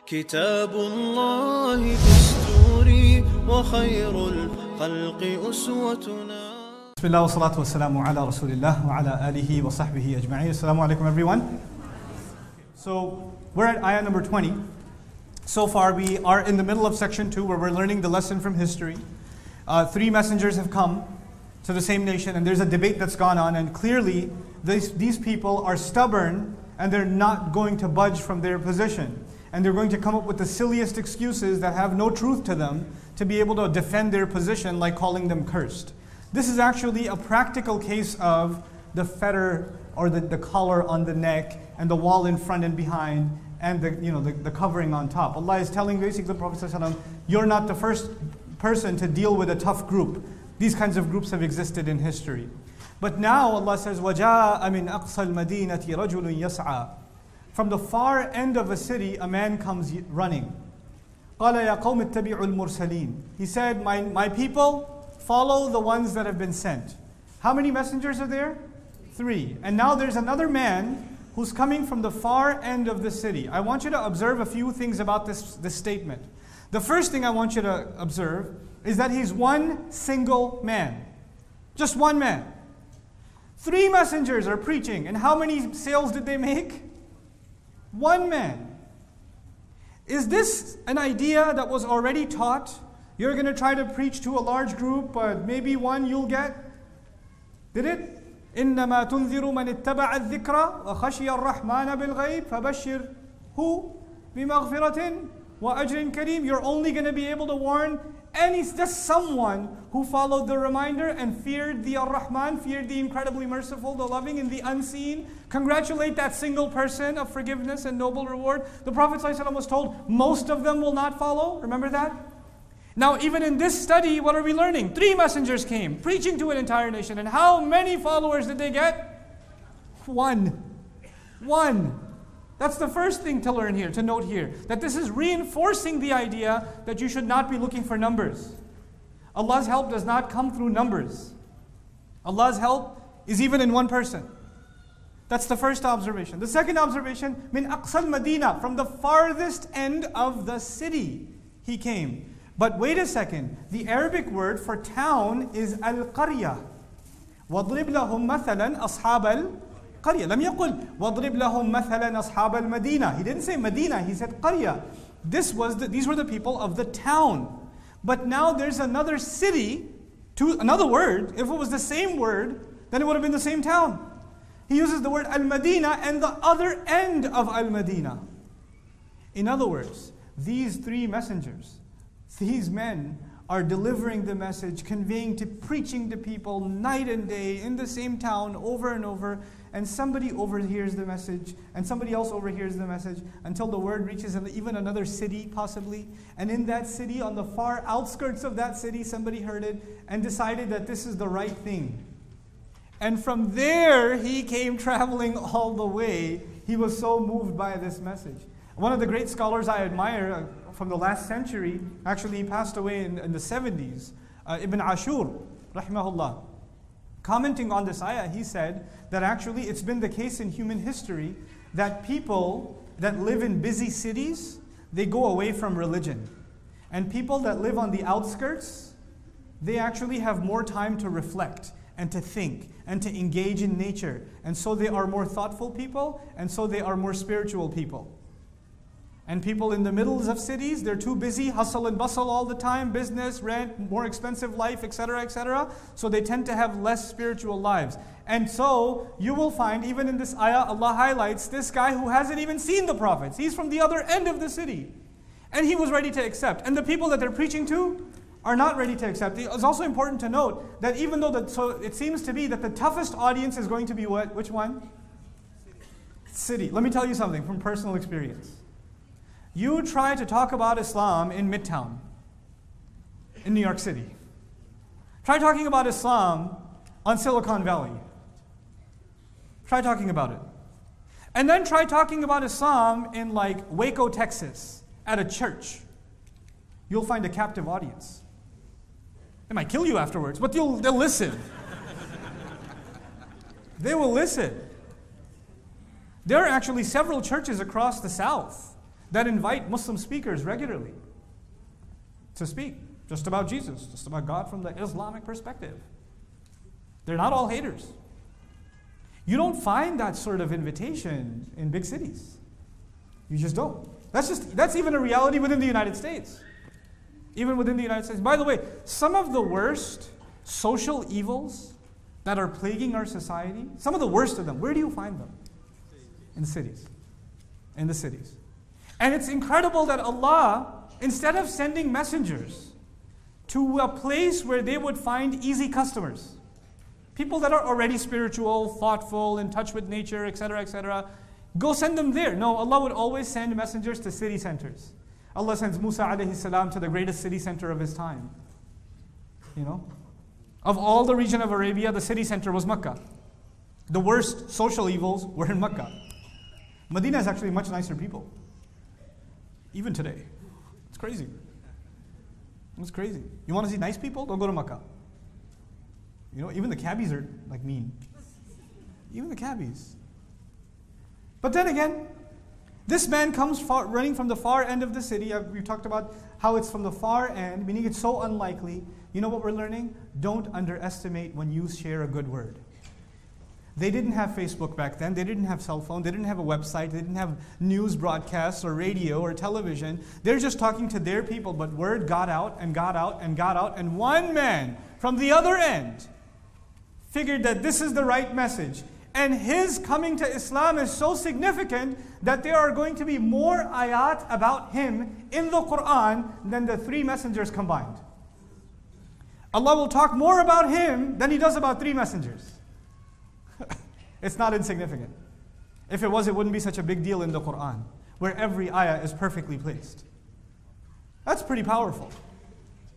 كتاب الله دستوري وخير الخلق أسوتنا. بسم الله والصلاة والسلام على رسول الله وعلى آله وصحبه أجمعين. Assalamu alaikum everyone. So we're at ayah number 20. So far we are in the middle of section 2 where we're learning the lesson from history. 3 messengers have come to the same nation and there's a debate that's gone on, and clearly these people are stubborn and they're not going to budge from their position. And they're going to come up with the silliest excuses that have no truth to them to be able to defend their position, like calling them cursed. This is actually a practical case of the fetter or the collar on the neck and the wall in front and behind and the covering on top. Allah is telling basically the Prophet ﷺ, you're not the first person to deal with a tough group. These kinds of groups have existed in history. But now Allah says, وَجَاءَ مِنْ أَقْصَى الْمَدِينَةِ رَجُلٌ يَسْعَى. From the far end of a city, a man comes running. قَالَ يَا قَوْمِ اتَّبِعُوا الْمُرْسَلِينَ. He said, my people, follow the ones that have been sent. How many messengers are there? 3. And now there's another man who's coming from the far end of the city. I want you to observe a few things about this statement. The first thing I want you to observe is that he's one single man. Just one man. 3 messengers are preaching, and how many sales did they make? 1 man. Is this an idea that was already taught? You're going to try to preach to a large group, but maybe one you'll get? Did it? إِنَّمَا تُنذِرُ مَنِ اتَّبَعَ الذِّكْرَ وَخَشِيَ الرَّحْمَنَ بِالْغَيْبِ فَبَشِّرْهُ بِمَغْفِرَةٍ وَأَجْرٍ كَرِيمٍ. You're only going to be able to warn just someone who followed the reminder and feared the Ar-Rahman, feared the incredibly merciful, the loving, and the unseen. Congratulate that single person of forgiveness and noble reward. The Prophet ﷺ was told most of them will not follow. Remember that? Now even in this study, what are we learning? 3 messengers came, preaching to an entire nation. And how many followers did they get? 1. That's the first thing to learn here, to note here. That this is reinforcing the idea that you should not be looking for numbers. Allah's help does not come through numbers. Allah's help is even in one person. That's the first observation. The second observation, min aqsal Madina, from the farthest end of the city he came. But wait a second, the Arabic word for town is al-qarya. وَاضْرِبْ لَهُمْ مَثَلًا أَصْحَابَ الْقَرْيَةِ لم يقل وَاضْرِبْ لَهُمْ مَثَلًا أَصْحَابَ الْمَدِينَةِ. He didn't say Medina, he said qarya. These were the people of the town. But now there's another city, another word. If it was the same word, then it would have been the same town. He uses the word al-Madina and the other end of al-Madina. In other words, these 3 messengers, these men are delivering the message, preaching to people night and day in the same town over and over, and somebody overhears the message, and somebody else overhears the message, until the word reaches even another city possibly. And in that city, on the far outskirts of that city, somebody heard it and decided that this is the right thing. And from there, he came traveling all the way. He was so moved by this message. One of the great scholars I admire from the last century, actually he passed away in the 70s, Ibn Ashur, rahimahullah. Commenting on this ayah, he said that actually it's been the case in human history that people that live in busy cities, they go away from religion. And people that live on the outskirts, they actually have more time to reflect and to think and to engage in nature. And so they are more thoughtful people, and so they are more spiritual people. And people in the middles of cities, they're too busy, hustle and bustle all the time, business, rent, more expensive life, etc., etc. So they tend to have less spiritual lives. And so you will find, even in this ayah, Allah highlights this guy who hasn't even seen the prophets. He's from the other end of the city. And he was ready to accept. And the people that they're preaching to are not ready to accept. It's also important to note that even though so it seems to be that the toughest audience is going to be what? Which one? City. Let me tell you something from personal experience. You try to talk about Islam in Midtown, in New York City. Try talking about Islam on Silicon Valley. Try talking about it. And then try talking about Islam in like Waco, Texas, at a church. You'll find a captive audience. They might kill you afterwards, but they'll listen. They will listen. There are actually several churches across the South that invite Muslim speakers regularly to speak just about Jesus, just about God from the Islamic perspective. They're not all haters. You don't find that sort of invitation in big cities. You just don't. That's even a reality within the United States. Even within the United States. By the way, some of the worst social evils that are plaguing our society, some of the worst of them, where do you find them? In the cities. In the cities. And it's incredible that Allah, instead of sending messengers to a place where they would find easy customers, people that are already spiritual, thoughtful, in touch with nature, etc., go send them there. No, Allah would always send messengers to city centers. Allah sends Musa alayhi salam to the greatest city center of his time. Of all the region of Arabia, the city center was Mecca. The worst social evils were in Mecca. Medina is actually much nicer people. Even today. It's crazy. It's crazy. You want to see nice people? Don't go to Mecca. Even the cabbies are like mean. Even the cabbies. But then again, this man comes running from the far end of the city. We talked about how it's from the far end, meaning it's so unlikely. You know what we're learning? Don't underestimate when you share a good word. They didn't have Facebook back then. They didn't have cell phone. They didn't have a website. They didn't have news broadcasts or radio or television. They're just talking to their people. But word got out and got out and got out. And one man from the other end figured that this is the right message. And his coming to Islam is so significant that there are going to be more ayat about him in the Quran than the 3 messengers combined. Allah will talk more about him than He does about 3 messengers. It's not insignificant. If it was, it wouldn't be such a big deal in the Quran, where every ayah is perfectly placed. That's pretty powerful.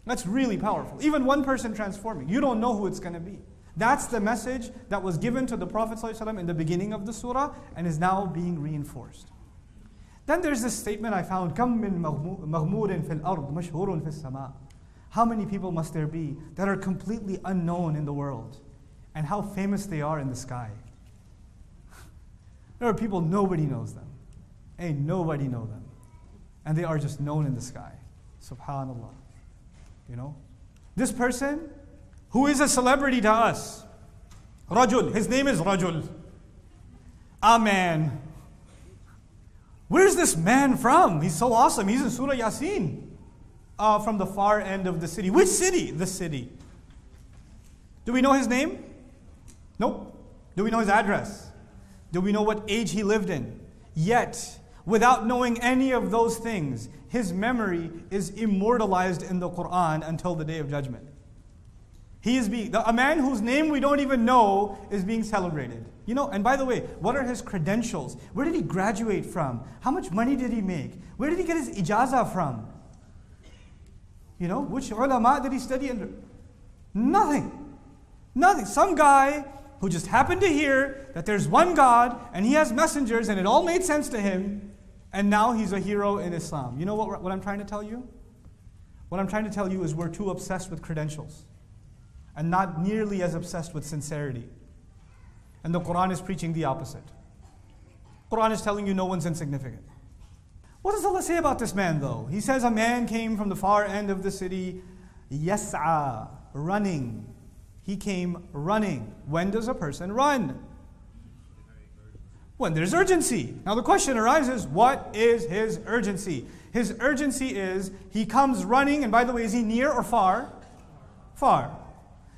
That's really powerful. Even one person transforming, you don't know who it's going to be. That's the message that was given to the Prophet ﷺ in the beginning of the surah and is now being reinforced. Then there's this statement I found, كَم مِّن مَغْمُورٍ فِي الْأَرْضِ مَشْهُورٌ فِي السَّمَاءِ. How many people must there be that are completely unknown in the world, and how famous they are in the sky? There are people, nobody knows them. Ain't nobody know them. And they are just known in the sky. Subhanallah. This person, who is a celebrity to us, Rajul, his name is Rajul. A man. Where's this man from? He's so awesome. He's in Surah Yasin. From the far end of the city. Which city? The city. Do we know his name? Nope. Do we know his address? Do we know what age he lived in? Yet, without knowing any of those things, his memory is immortalized in the Quran until the Day of Judgment. A man whose name we don't even know is being celebrated. And by the way, what are his credentials? Where did he graduate from? How much money did he make? Where did he get his ijazah from? Which ulama did he study under? Nothing. Nothing. Some guy who just happened to hear that there's one God and He has messengers and it all made sense to him, and now he's a hero in Islam. You know what I'm trying to tell you? What I'm trying to tell you is we're too obsessed with credentials and not nearly as obsessed with sincerity. And the Quran is preaching the opposite. The Quran is telling you no one's insignificant. What does Allah say about this man though? He says a man came from the far end of the city, yas'a, running. He came running. When does a person run? When there's urgency. Now the question arises, what is his urgency? His urgency is, he comes running, and by the way, is he near or far? Far.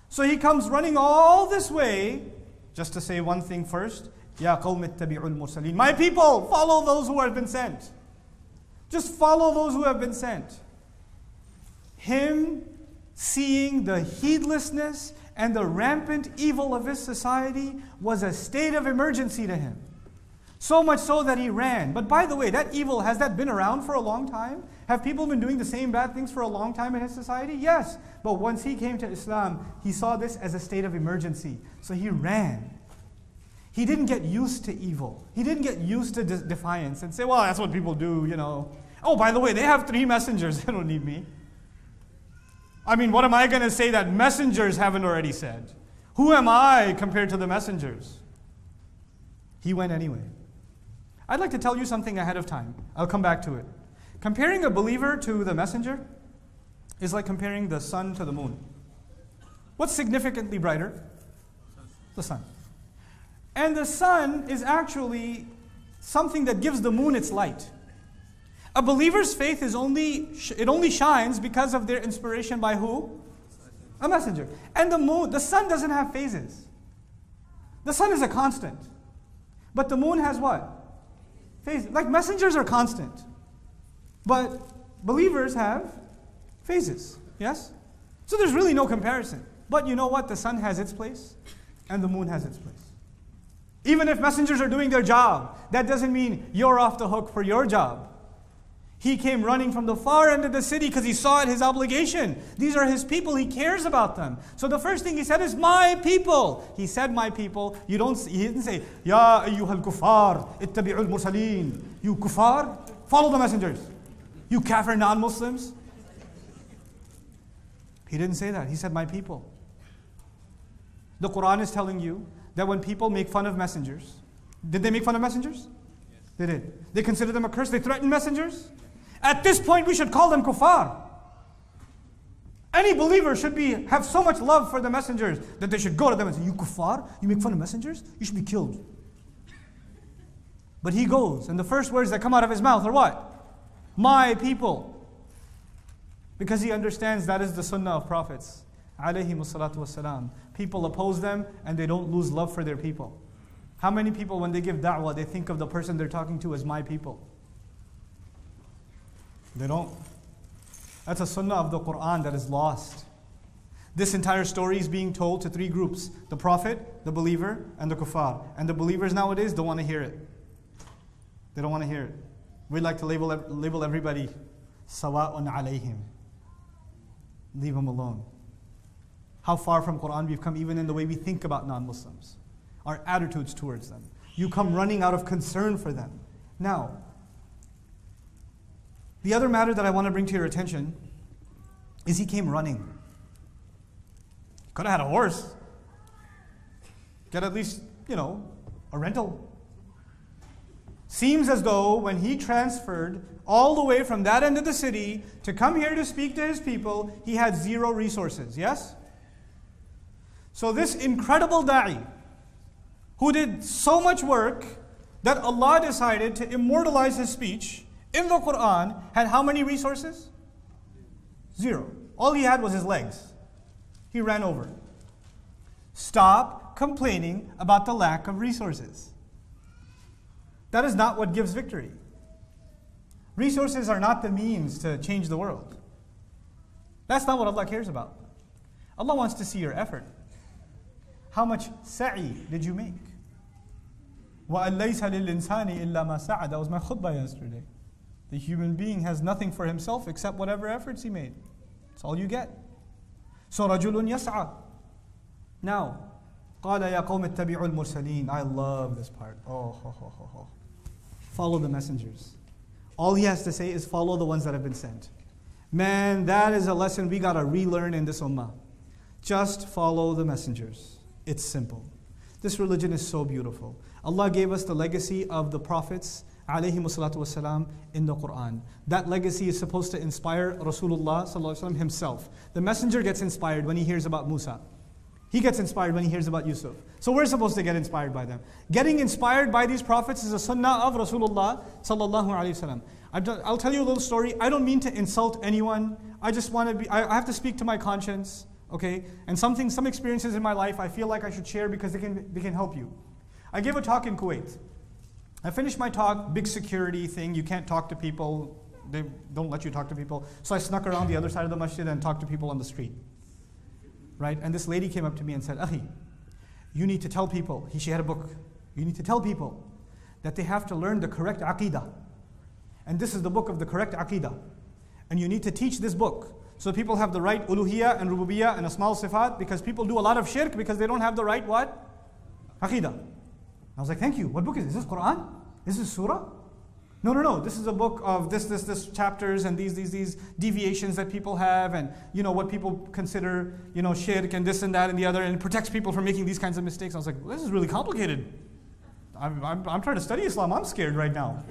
So he comes running all this way, just to say one thing first, Ya qawm ittabi'ul mursaleen. My people, follow those who have been sent. Just follow those who have been sent. Him seeing the heedlessness and the rampant evil of his society was a state of emergency to him. So much so that he ran. But by the way, that evil, has that been around for a long time? Have people been doing the same bad things for a long time in his society? Yes. But once he came to Islam, he saw this as a state of emergency. So he ran. He didn't get used to evil. He didn't get used to defiance and say, well, that's what people do, Oh, by the way, they have 3 messengers. They don't need me. I mean, what am I going to say that messengers haven't already said? Who am I compared to the messengers? He went anyway. I'd like to tell you something ahead of time. I'll come back to it. Comparing a believer to the messenger is like comparing the sun to the moon. What's significantly brighter? The sun. And the sun is actually something that gives the moon its light. A believer's faith is only shines because of their inspiration by who? A messenger. And the sun doesn't have phases. The sun is a constant. But the moon has what? Phases. Like messengers are constant. But believers have phases. Yes? So there's really no comparison. But you know what? The sun has its place and the moon has its place. Even if messengers are doing their job, that doesn't mean you're off the hook for your job. He came running from the far end of the city because he saw it his obligation. These are his people. He cares about them. So the first thing he said is, my people. He said, my people. He didn't say, Ya ayyuhal kuffar, ittabi'ul mursaleen. You kuffar, follow the messengers. You kafir non-Muslims. He didn't say that. He said, my people. The Quran is telling you that when people make fun of messengers, did they make fun of messengers? Yes. They did. They considered them a curse. They threatened messengers. At this point, we should call them kuffar. Any believer should have so much love for the messengers that they should go to them and say, you kuffar? You make fun of messengers? You should be killed. But he goes, and the first words that come out of his mouth are what? My people. Because he understands that is the sunnah of prophets. Alayhimus salatu wassalam. People oppose them and they don't lose love for their people. How many people, when they give da'wah, they think of the person they're talking to as my people? They don't. That's a sunnah of the Quran that is lost. This entire story is being told to three groups: the Prophet, the believer, and the kuffar. And the believers nowadays don't want to hear it. They don't want to hear it. We like to label everybody sawa'un alayhim. Leave them alone. How far from Quran we've come, even in the way we think about non-Muslims, our attitudes towards them. You come running out of concern for them. Now, the other matter that I want to bring to your attention is he came running. Could have had a horse. Get at least, a rental. Seems as though when he transferred all the way from that end of the city to come here to speak to his people, he had zero resources, yes? So this incredible da'i, who did so much work that Allah decided to immortalize his speech in the Quran, had how many resources? Zero. All he had was his legs. He ran over. Stop complaining about the lack of resources. That is not what gives victory. Resources are not the means to change the world. That's not what Allah cares about. Allah wants to see your effort. How much sa'i did you make? وَأَن لَيْسَ لِلْإِنسَانِ إِلَّا مَا سَعَى. That was my khutbah yesterday. The human being has nothing for himself except whatever efforts he made. That's all you get. So رَجُلٌ يَسْعَى. Now, قَالَ يَا قَوْمِ اتَّبِعُوا الْمُرْسَلِينَ. I love this part. Follow the messengers. All he has to say is follow the ones that have been sent. Man, that is a lesson we got to relearn in this ummah. Just follow the messengers. It's simple. This religion is so beautiful. Allah gave us the legacy of the prophets ﷺ in the Quran. That legacy is supposed to inspire Rasulullah ﷺ himself. The messenger gets inspired when he hears about Musa. He gets inspired when he hears about Yusuf. So we're supposed to get inspired by them. Getting inspired by these prophets is a sunnah of Rasulullah ﷺ. I'll tell you a little story. I don't mean to insult anyone. I just want to I have to speak to my conscience. Okay, and some experiences in my life I feel like I should share because they can help you. I gave a talk in Kuwait. I finished my talk, big security thing. You can't talk to people. They don't let you talk to people. So I snuck around the other side of the masjid and talked to people on the street. Right? And this lady came up to me and said, Akhi, you need to tell people. She had a book. You need to tell people that they have to learn the correct aqidah. And this is the book of the correct aqidah. And you need to teach this book. So people have the right uluhiyah and rububiyyah and asma sifat, because people do a lot of shirk because they don't have the right what? Aqidah. I was like, thank you. What book is this? Is this Quran? Is this surah? No. This is a book of this chapters and these deviations that people have, and what people consider shirk and this and that and the other, and it protects people from making these kinds of mistakes. I was like, well, this is really complicated. I'm trying to study Islam. I'm scared right now.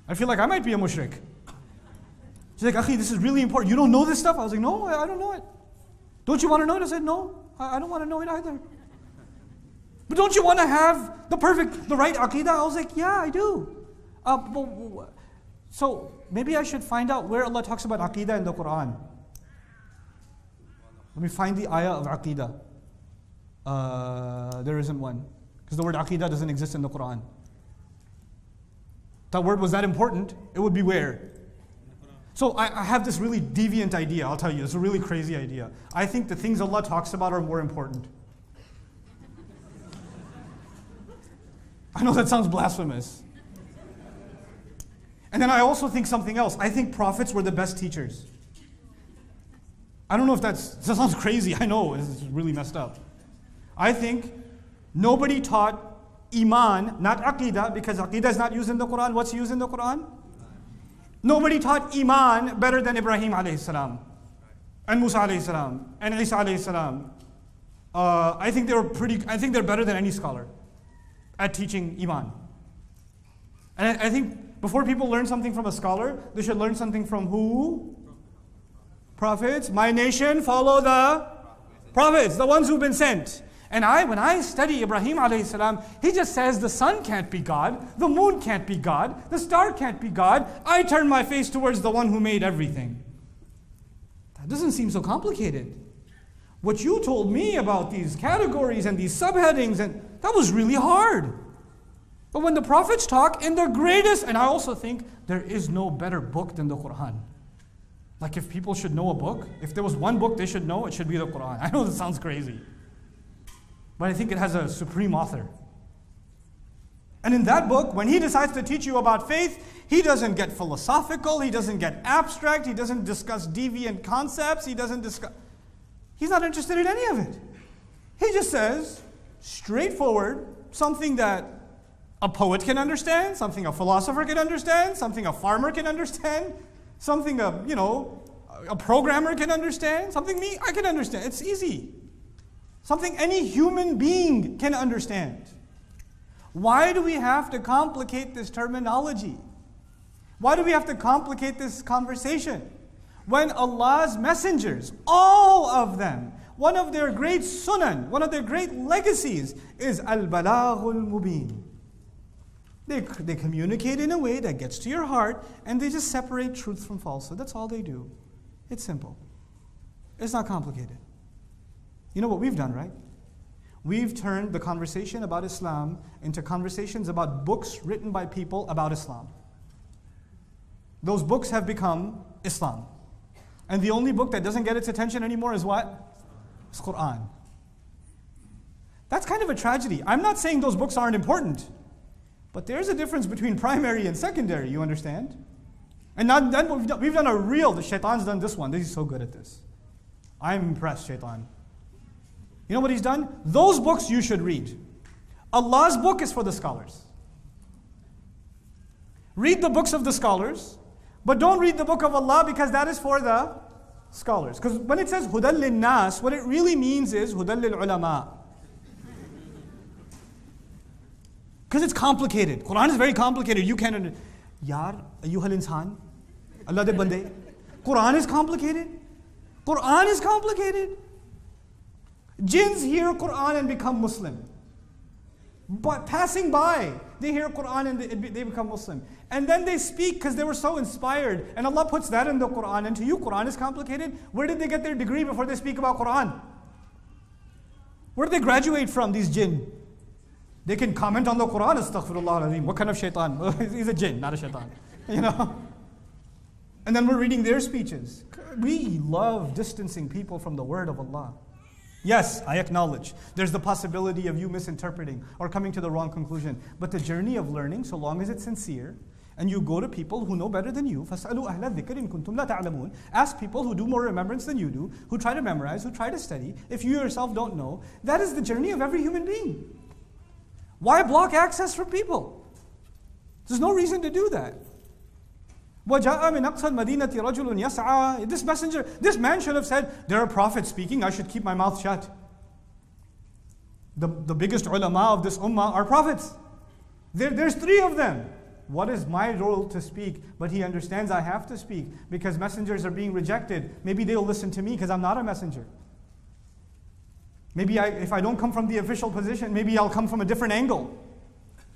I feel like I might be a mushrik. She's like, Akhi, this is really important. You don't know this stuff? I was like, no, I don't know it. Don't you want to know it? I said, no, I don't want to know it either. But don't you want to have the right aqidah? I was like, yeah, I do. So maybe I should find out where Allah talks about aqidah in the Quran. Let me find the ayah of aqidah. There isn't one. Because the word aqidah doesn't exist in the Quran. If that word was that important, it would be where? So I have this really deviant idea, I'll tell you. It's a really crazy idea. I think the things Allah talks about are more important. I know that sounds blasphemous. And then I also think something else. I think prophets were the best teachers. I don't know if that sounds crazy. I know, it's really messed up. I think nobody taught Iman, not Aqidah, because Aqidah is not used in the Quran. What's used in the Quran? Nobody taught Iman better than Ibrahim alayhi salam, and Musa alayhi salam, and Isa alayhi salam. I think they're better than any scholar at teaching Iman. And I think before people learn something from a scholar, they should learn something from who? Prophets. My nation, follow the prophets, the ones who've been sent. And when I study Ibrahim alayhi salam, he just says the sun can't be God, the moon can't be God, the star can't be God. I turn my face towards the one who made everything. That doesn't seem so complicated. What you told me about these categories and these subheadings, and that was really hard. But when the prophets talk in their greatest, and I also think there is no better book than the Quran. Like if people should know a book, if there was one book they should know, it should be the Quran. I know this sounds crazy. But I think it has a supreme author. And in that book, when he decides to teach you about faith, he doesn't get philosophical, he doesn't get abstract, he doesn't discuss deviant concepts, he's not interested in any of it. He just says, straightforward, something that a poet can understand, something a philosopher can understand, something a farmer can understand, something a programmer can understand, something I can understand. It's easy. Something any human being can understand. Why do we have to complicate this terminology? Why do we have to complicate this conversation? When Allah's messengers, all of them, one of their great sunan, one of their great legacies is al-balaghul mubin. They communicate in a way that gets to your heart, and they just separate truth from falsehood. That's all they do. It's simple. It's not complicated. You know what we've done, right? We've turned the conversation about Islam into conversations about books written by people about Islam. Those books have become Islam. And the only book that doesn't get its attention anymore is what? It's Quran. That's kind of a tragedy. I'm not saying those books aren't important. But there's a difference between primary and secondary, you understand? And we've done the shaitan's done this one. He's so good at this. I'm impressed, shaitan. You know what he's done? Those books you should read. Allah's book is for the scholars. Read the books of the scholars, but don't read the book of Allah because that is for the scholars. Because when it says hudal lin-nas, what it really means is hudal lil-ulama. Because it's complicated. Quran is very complicated. You can't understand. Yaar, ayyuhal insan, Allah de bande. Quran is complicated. Quran is complicated. Jinns hear Quran and become Muslim. But passing by, they hear Quran and they become Muslim. And then they speak because they were so inspired. And Allah puts that in the Quran. And to you, Quran is complicated. Where did they get their degree before they speak about Quran? Where did they graduate from, these jinn? They can comment on the Quran, astaghfirullah al-azim. What kind of shaitan? He's a jinn, not a shaitan. You know? And then we're reading their speeches. We love distancing people from the word of Allah. Yes, I acknowledge there's the possibility of you misinterpreting or coming to the wrong conclusion. But the journey of learning, so long as it's sincere, and you go to people who know better than you, فَاسْأَلُوا أَهْلَ الذِّكْرِ إِن كُنتُمْ لَا تَعْلَمُونَ. Ask people who do more remembrance than you do, who try to memorize, who try to study. If you yourself don't know, that is the journey of every human being. Why block access from people? There's no reason to do that. وَجَاءَ مِنْ أَقْصَى الْمَدِينَةِ رَجُلٌ يَسْعَى. This man should have said, there are prophets speaking, I should keep my mouth shut. The biggest ulama of this ummah are prophets. There's 3 of them. What is my role to speak? But he understands I have to speak because messengers are being rejected. Maybe they'll listen to me because I'm not a messenger. Maybe if I don't come from the official position, maybe I'll come from a different angle.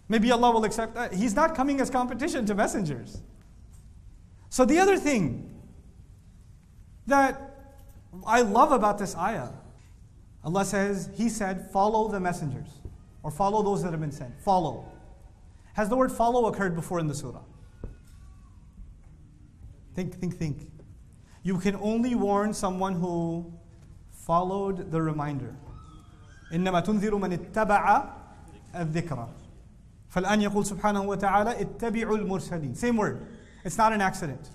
Maybe Allah will accept that. He's not coming as competition to messengers. So the other thing that I love about this ayah, Allah says, He said, follow the messengers. Or follow those that have been sent. Follow. Has the word follow occurred before in the surah? Think. You can only warn someone who followed the reminder. إِنَّمَا تُنذِرُ مَنِ اتَّبَعَ الذِّكْرَ فَالْآنْ يَقُولُ سُبْحَانَهُ وَتَعَالَى اتَّبِعُوا الْمُرْسَلِينَ. Same word. It's not an accident.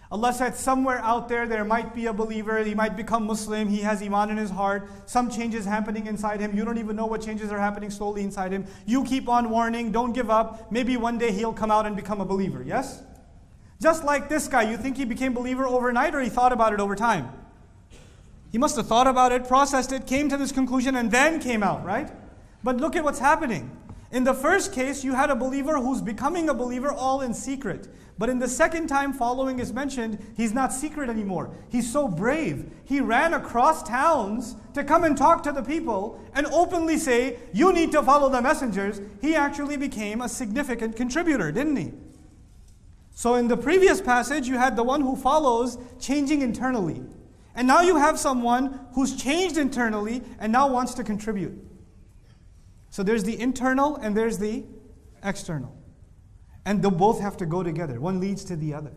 Allah said somewhere out there might be a believer, he might become Muslim, he has iman in his heart, some changes happening inside him, you don't even know what changes are happening slowly inside him. You keep on warning, don't give up, maybe one day he'll come out and become a believer, yes? Just like this guy, you think he became believer overnight or he thought about it over time? He must have thought about it, processed it, came to this conclusion and then came out, right? But look at what's happening. In the first case, you had a believer who's becoming a believer all in secret. But in the second time following is mentioned, he's not secret anymore. He's so brave. He ran across towns to come and talk to the people and openly say, you need to follow the messengers. He actually became a significant contributor, didn't he? So in the previous passage, you had the one who follows changing internally. And now you have someone who's changed internally and now wants to contribute. So there's the internal and there's the external. And they both have to go together. One leads to the other.